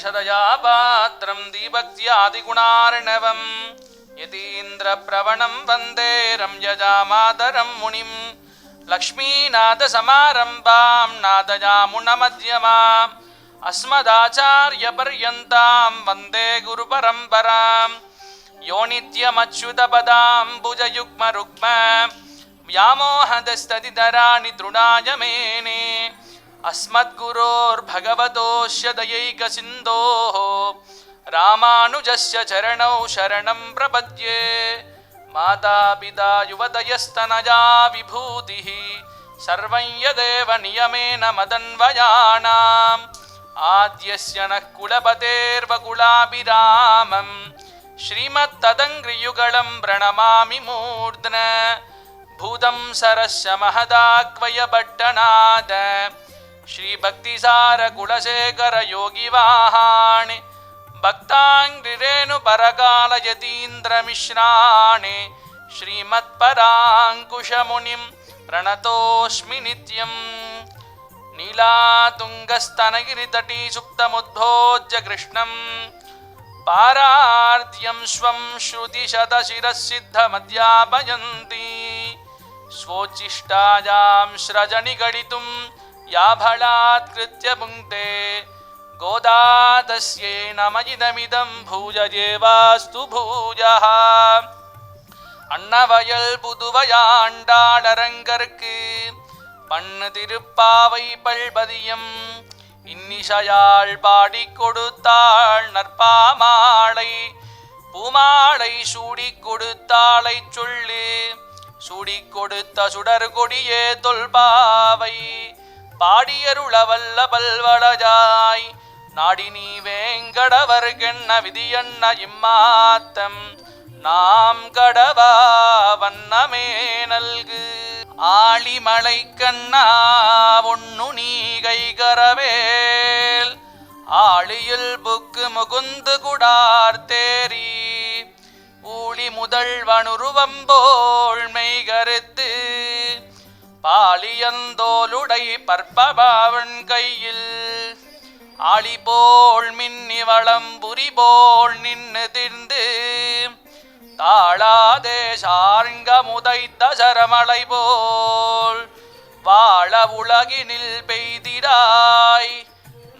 श्रीशैलेशदयापात्रं दीभक्त्यादिगुणार्णवं यतीन्द्रप्रवणं वन्दे रम्यजामातरं मुनिं लक्ष्मीनाथसमारम्भां नाथयामुनमध्यमाम् अस्मदाचार्यपर्यन्तां वन्दे गुरुपरम्परां यो नित्यमच्युतपदाम्बुजयुग्मरुग्म व्यामोहदस्तदितराणि तृणाय मेने अस्मद्गुरोर्भगवतोऽस्य दयैकसिन्धोः रामानुजस्य चरणौ शरणं प्रपद्ये मातापिता युवतयस्तनया विभूतिः सर्वं यदेव नियमेन मदन्वयानाम् आद्यस्य नः कुलपतेर्वकुलाभिरामं श्रीमत्तदङ्घ्रियुगलं प्रणमामि मूर्ध्ना भूतं सरस्य महदाक्वयपट्टनाद श्रीभक्तिसारकुलशेखरयोगिवाहाणि भक्ताङ्घ्रिरेणुपरकालयतीन्द्रमिश्राणि श्रीमत्पराङ्कुशमुनिं प्रणतोऽस्मि नित्यम् नीलातुङ्गस्तनगिरितटी सुप्तमुद्भोज्य कृष्णं पारार्ध्यं स्वं श्रुतिशतशिरःसिद्धमध्यापयन्ति स्वोच्छिष्टायां स्रजनिगडितुं या बलात्कृत्य पुङ्क्ते गोदा तस्यै नमः भूयजेवास्तु भूयः அன்னவயல் புதுவையாண்டாளரங்கற்கு பண்ணு திருப்பாவை பல்பதியம் இன்னிசையாள் பாடிக் கொடுத்தாள் நற்பாமாலை பூமாலை சூடிக் கொடுத்தாளை சொல்லு சூடிக் கொடுத்த சுடர் கொடியே தொல்பாவை பாடியருளவல்ல பல்வளஜாய் நாடி நீ வேங்கடவர்கென்ன விதியன்ன இம்மாத்தம் நாம் கடவா வண்ணமே நல்கு ஆளிமலை கண்ணா ஒன்னு நீ கைகரவேல் ஆளியில் புக்கு முகுந்து குடார் தேரி ஊழி முதல்வனுருவம்போள் மெய்கருத்து பாலியந்தோலுடை பற்பபாவன் கையில் ஆளி போல் மின்னிவளம் புரி போல் நின்று திர்ந்து தாளாதே சார்ங்க முதைத்த சரமலை போல் வாழ உலகினில் பெய்திடாய்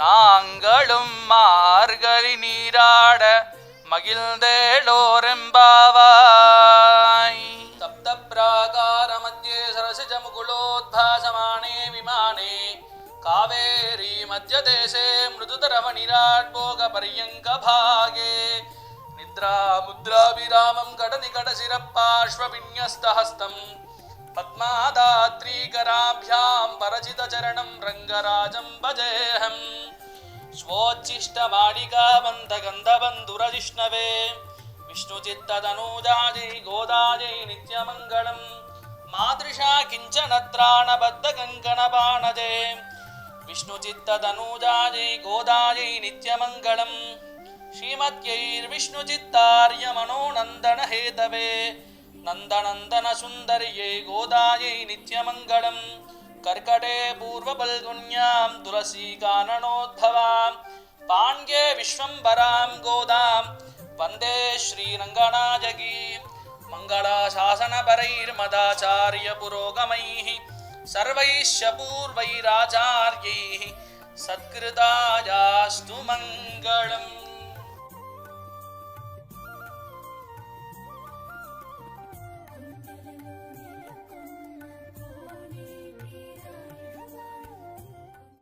நாங்களும் மார்கழி நீராட மகிழ்ந்தேளோரெம்பாவாய் சப்த பிராகார மத்தியே சரசிஜ முகுலோத்பாசமானே விமானே காவேரி மத்தியதேசே மிருதுதரவனிராட் போக பரியங்க பாகே निद्रा मुद्राभिरामं कडनिकटशिरपार्श्वविन्यस्तहस्तं पद्मादात्रीकराभ्यां परचितचरणं रङ्गराजं भजेऽहं स्वोच्छिष्टमालिकाबन्धगन्धबन्धुरजिष्णवे विष्णुचित्ततनूजायै गोदायै नित्यमङ्गलं मादृशा किञ्चनत्राणबद्धकङ्कणपाणजे विष्णुचित्ततनूजायै गोदायै नित्यमङ्गलम् श्रीमत्यैर्विष्णुचित्तार्यमनोनन्दन हेतवे नन्दनन्दन सुन्दर्यै गोदायै नित्यमङ्गलं कर्कटे पूर्वफल्गुन्यां तुलसीकाननोद्भवां पाण्ड्ये विश्वम्भरां गोदां वन्दे श्रीरङ्गनायकीं मङ्गलाशासनपरैर्मदाचार्यपुरोगमैः सर्वैश्च पूर्वैराचार्यैः सत्कृताया